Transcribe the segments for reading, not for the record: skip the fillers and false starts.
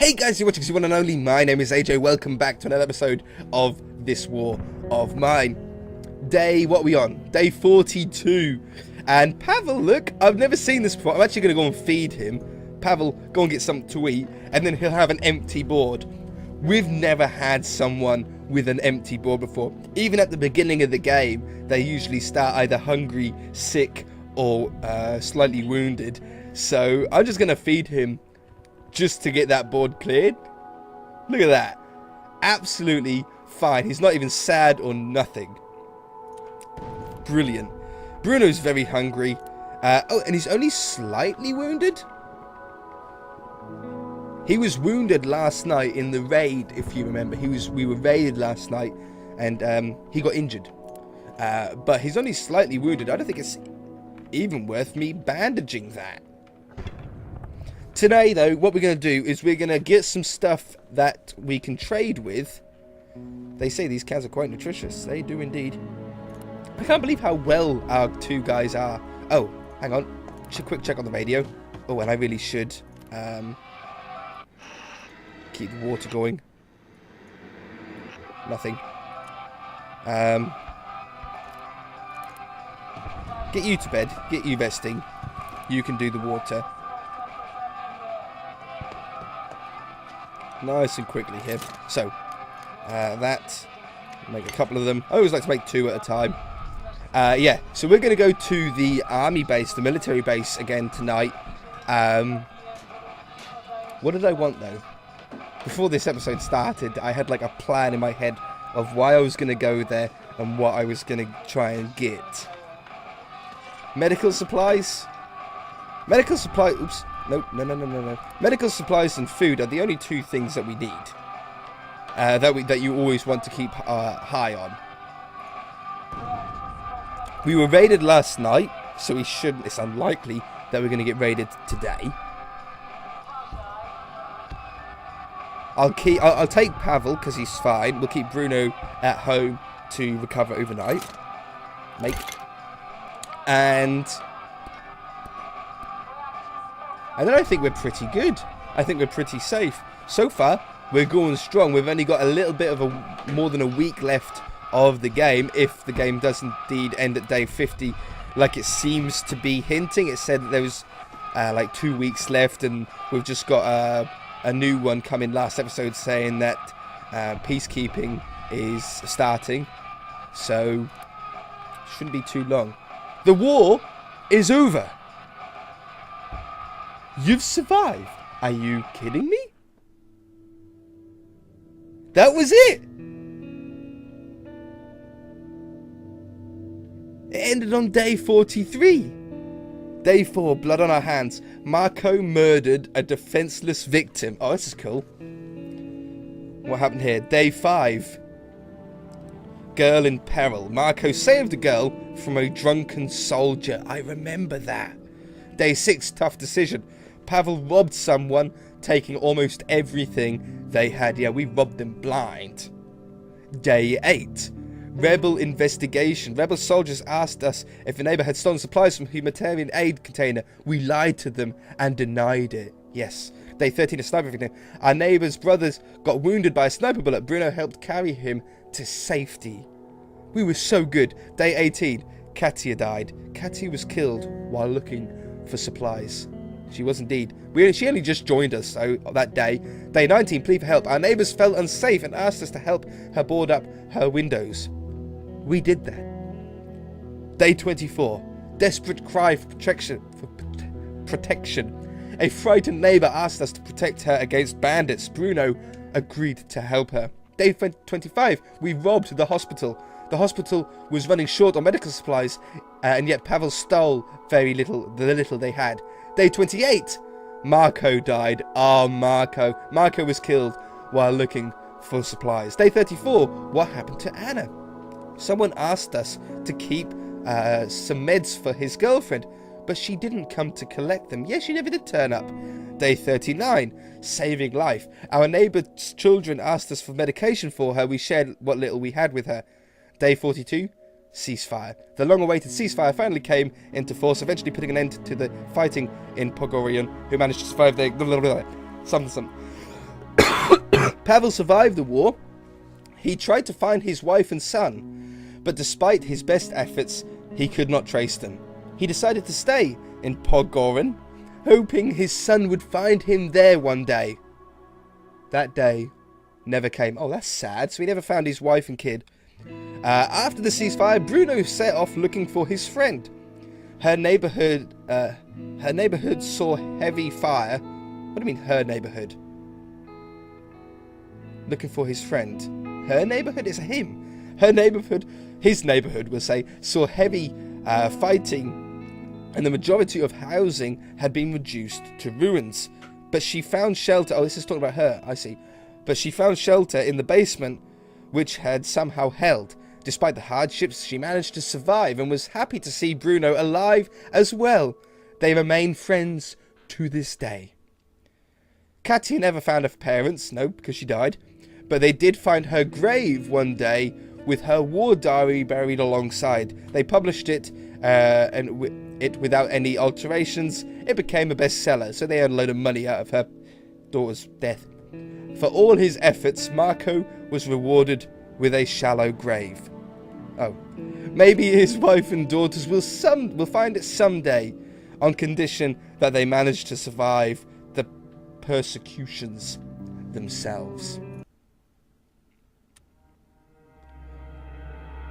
Hey guys, you're watching the one and only. My name is AJ. Welcome back to another episode of This War of Mine. What are we on? Day 42. And Pavel, look, I've never seen this before. I'm actually going to go and feed him. Pavel, go and get something to eat. And then he'll have an empty board. We've never had someone with an empty board before. Even at the beginning of the game, they usually start either hungry, sick, or slightly wounded. So I'm just going to feed him just to get that board cleared. Look at that. Absolutely fine. He's not even sad or nothing. Brilliant. Bruno's very hungry. Oh, and he's only slightly wounded? He was wounded last night in the raid, if you remember. We were raided last night, and he got injured. But he's only slightly wounded. I don't think it's even worth me bandaging that. Today, though, what we're going to do is we're going to get some stuff that we can trade with. They say these cans are quite nutritious. They do indeed. I can't believe how well our two guys are. Oh, hang on. Quick check on the radio. Oh, and I really should keep the water going. Nothing. Get you to bed. Get you resting. You can do the water. Nice and quickly here. So, that. Make a couple of them. I always like to make two at a time. Yeah, so we're going to go to the army base, the military base again tonight. What did I want, though? Before this episode started, I had like a plan in my head of why I was going to go there and what I was going to try and get. Medical supplies? Medical supplies... Oops. No. Medical supplies and food are the only two things that we need. That you always want to keep high on. We were raided last night, so it's unlikely that we're going to get raided today. I'll take Pavel because he's fine. We'll keep Bruno at home to recover overnight. And then I think we're pretty good. I think we're pretty safe. So far, we're going strong. We've only got a little bit of more than a week left of the game, if the game does indeed end at day 50, like it seems to be hinting. It said that there was like 2 weeks left, and we've just got a new one coming last episode saying that peacekeeping is starting. So, shouldn't be too long. The war is over. You've survived. Are you kidding me? That was it. It ended on day 43. Day 4, blood on our hands. Marco murdered a defenseless victim. Oh, this is cool. What happened here? Day 5. Girl in peril. Marco saved a girl from a drunken soldier. I remember that. Day 6, tough decision. Pavel robbed someone, taking almost everything they had. Yeah, we robbed them blind. Day 8. Rebel investigation. Rebel soldiers asked us if a neighbor had stolen supplies from a humanitarian aid container. We lied to them and denied it. Yes. Day 13, a sniper victim. Our neighbor's brothers got wounded by a sniper bullet. Bruno helped carry him to safety. We were so good. Day 18, Katia died. Katia was killed while looking for supplies. She was indeed. She only just joined us that day. Day 19, plea for help. Our neighbours felt unsafe and asked us to help her board up her windows. We did that. Day 24, desperate cry for protection. A frightened neighbour asked us to protect her against bandits. Bruno agreed to help her. Day 25, we robbed the hospital. The hospital was running short on medical supplies, and yet Pavel stole the little they had. Day 28, Marco died. Oh, Marco. Marco was killed while looking for supplies. Day 34, what happened to Anna? Someone asked us to keep some meds for his girlfriend, but she didn't come to collect them. Yes, she never did turn up. Day 39, saving life. Our neighbour's children asked us for medication for her. We shared what little we had with her. Day 42, ceasefire. The long-awaited ceasefire finally came into force, eventually putting an end to the fighting in Pogorian, who managed to survive the something. Pavel survived the war. He tried to find his wife and son, but despite his best efforts, he could not trace them. He decided to stay in Podgorin, hoping his son would find him there one day. That day never came. Oh, that's sad. So he never found his wife and kid. After the ceasefire, Bruno set off looking for his friend. Her neighborhood saw heavy fire. What do you mean, her neighborhood? Looking for his friend. Her neighborhood is him. Her neighborhood, his neighborhood, we'll say, saw heavy fighting, and the majority of housing had been reduced to ruins. But she found shelter. Oh, this is talking about her. I see. But she found shelter in the basement, which had somehow held. Despite the hardships, she managed to survive and was happy to see Bruno alive as well. They remain friends to this day. Katia never found her parents, no, because she died. But they did find her grave one day with her war diary buried alongside. They published it, without any alterations. It became a bestseller, so they earned a load of money out of her daughter's death. For all his efforts, Marco was rewarded with a shallow grave. Oh, maybe his wife and daughters will find it someday, on condition that they manage to survive the persecutions themselves.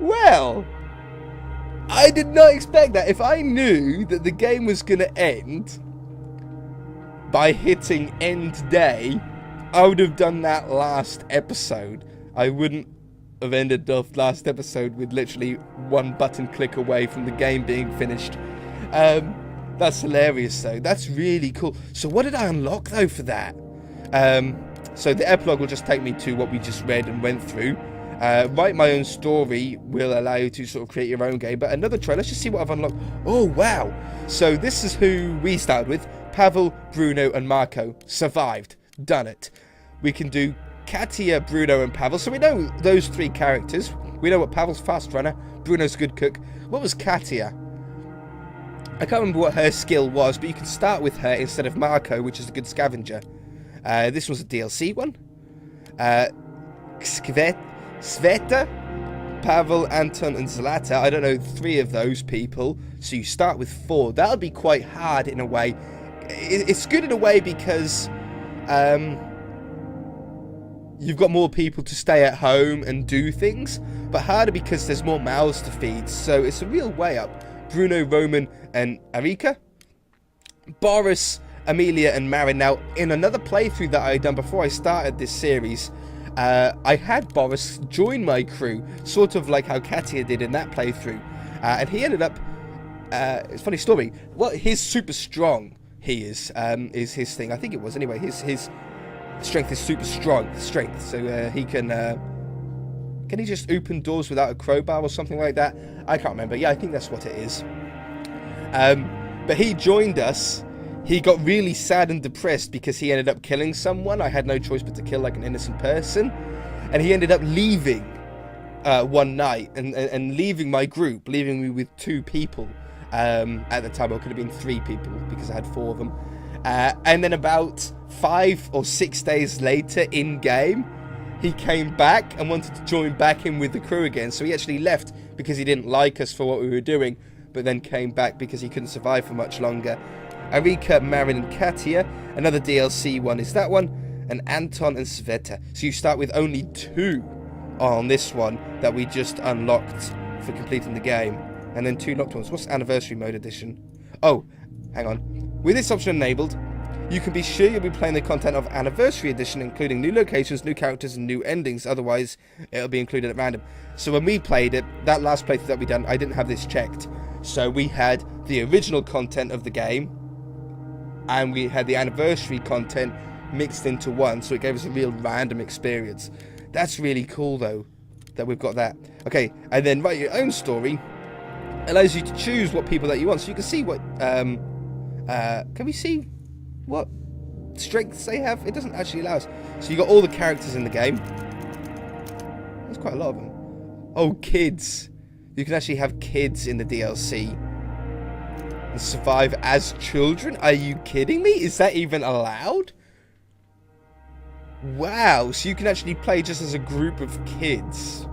Well, I did not expect that. If I knew that the game was going to end by hitting end day, I would have done that last episode. I wouldn't have ended off last episode with literally one button click away from the game being finished. That's hilarious though. That's really cool. So what did I unlock though for that? So the epilogue will just take me to what we just read and went through. Write my own story will allow you to sort of create your own game. But another trailer, let's just see what I've unlocked. Oh wow. So this is who we started with. Pavel, Bruno and Marco. Survived. Done it. We can do Katia, Bruno and Pavel. So we know those three characters. We know what Pavel's fast runner, Bruno's good cook. What was Katia? I can't remember what her skill was, but you can start with her instead of Marco, which is a good scavenger. This was a DLC one. Sveta, Pavel, Anton and Zlata. I don't know, 3 of those people. So you start with 4. That would be quite hard in a way. It's good in a way because you've got more people to stay at home and do things, but harder because there's more mouths to feed. So it's a real way up. Bruno, Roman and Arika. Boris, Amelia and Marin. Now, in another playthrough that I had done before I started this series, I had Boris join my crew, sort of like how Katia did in that playthrough. And he ended up, it's a funny story, well, he's super strong, he is his thing. I think it was, anyway, his strength is super strong, strength, so he can he just open doors without a crowbar or something like that? I can't remember. Yeah, I think that's what it is. But he joined us. He got really sad and depressed because he ended up killing someone. I had no choice but to kill like an innocent person. And he ended up leaving one night and leaving my group, leaving me with 2 people at the time. Or it could have been 3 people because I had 4 of them. And then about 5 or 6 days later in game, he came back and wanted to join back in with the crew again. So he actually left because he didn't like us for what we were doing, but then came back because he couldn't survive for much longer. Arika, Marin and Katia. Another DLC one is that one. And Anton and Sveta. So you start with only 2 on this one that we just unlocked for completing the game. And then 2 locked ones. What's Anniversary Mode Edition? Oh, hang on. With this option enabled, you can be sure you'll be playing the content of Anniversary Edition, including new locations, new characters, and new endings. Otherwise, it'll be included at random. So when we played it, that last playthrough that we done, I didn't have this checked. So we had the original content of the game, and we had the anniversary content mixed into one. So it gave us a real random experience. That's really cool, though, that we've got that. Okay, and then write your own story. Allows you to choose what people that you want. So you can see what... can we see what strengths they have? It doesn't actually allow us. So you got all the characters in the game. There's quite a lot of them. Oh, kids. You can actually have kids in the DLC and survive as children. Are you kidding me? Is that even allowed? Wow, so you can actually play just as a group of kids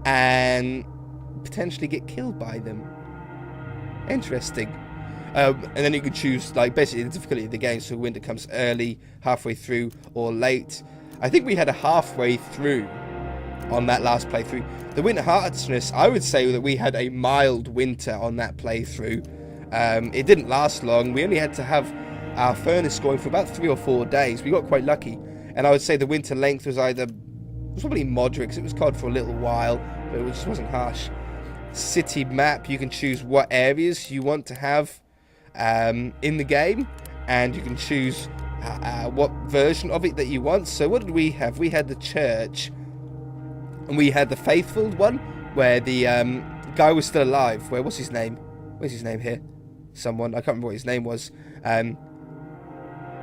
and potentially get killed by them. Interesting. And then you can choose, like, basically the difficulty of the game. So winter comes early, halfway through, or late. I think we had a halfway through on that last playthrough. The winter harshness, I would say that we had a mild winter on that playthrough. It didn't last long. We only had to have our furnace going for about 3 or 4 days. We got quite lucky. And I would say the winter length was probably moderate, because it was cold for a little while, but it just wasn't harsh. City map, you can choose what areas you want to have in the game, and you can choose what version of it that you want. So what did we have? We had the church, and we had the faithful one, where the guy was still alive. What's his name? Where's his name here? Someone, I can't remember what his name was.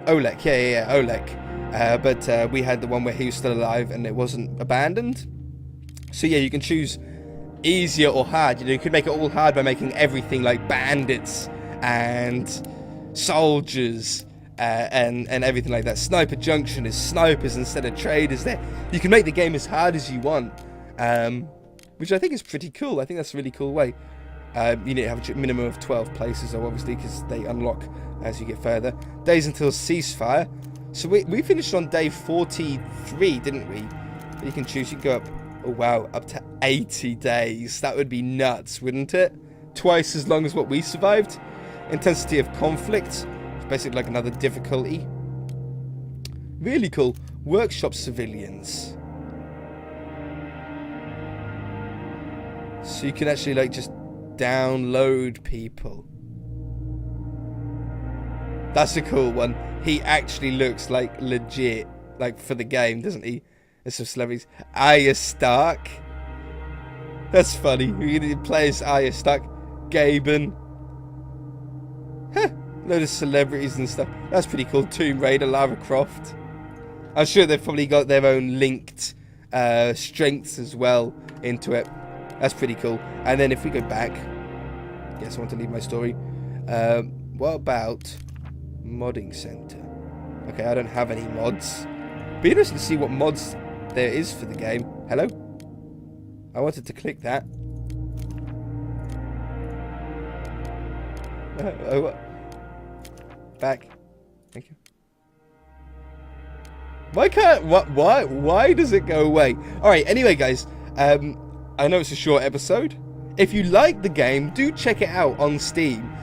Oleg, yeah, Oleg. But we had the one where he was still alive and it wasn't abandoned. So yeah, you can choose easier or hard. You could make it all hard by making everything like bandits and soldiers and everything like that. Sniper Junction is snipers instead of traders there. You can make the game as hard as you want, which I think is pretty cool. I think that's a really cool way. You need to have a minimum of 12 places, though, obviously, because they unlock as you get further. Days until ceasefire. So we finished on day 43, didn't we? But you can choose, you can go up, oh wow, up to 80 days. That would be nuts, wouldn't it? Twice as long as what we survived. Intensity of conflict. It's basically like another difficulty. Really cool. Workshop civilians. So you can actually like just download people. That's a cool one. He actually looks like legit, like for the game, doesn't he? There's some celebrities. Arya Stark. That's funny. We play as Arya Stark. Gaben. Huh. Load of celebrities and stuff. That's pretty cool. Tomb Raider, Lara Croft. I'm sure they've probably got their own linked strengths as well into it. That's pretty cool. And then if we go back, yes, I want to leave my story. What about modding center? Okay, I don't have any mods. Be interesting to see what mods there is for the game. Hello? I wanted to click that. Back. Thank you. Why does it go away? Alright, anyway guys, I know it's a short episode. If you like the game, do check it out on Steam.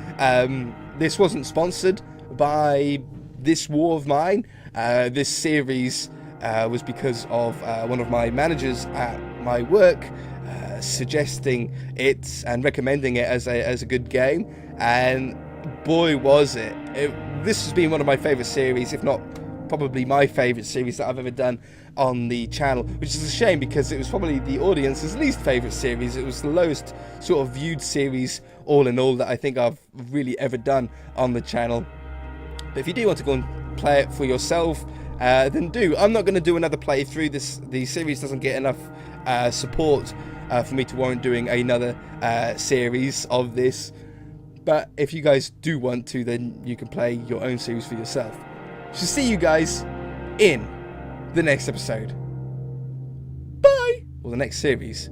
This wasn't sponsored by this war of mine. This series was because of one of my managers at my work suggesting it and recommending it as a good game, and boy was it. This has been one of my favourite series, if not probably my favourite series that I've ever done on the channel, which is a shame because it was probably the audience's least favourite series. It was the lowest sort of viewed series all in all that I think I've really ever done on the channel. But if you do want to go and play it for yourself, then do. I'm not going to do another playthrough. The series doesn't get enough support for me to warrant doing another series of this. But if you guys do want to, then you can play your own series for yourself. So see you guys in the next episode. Bye! Or the next series.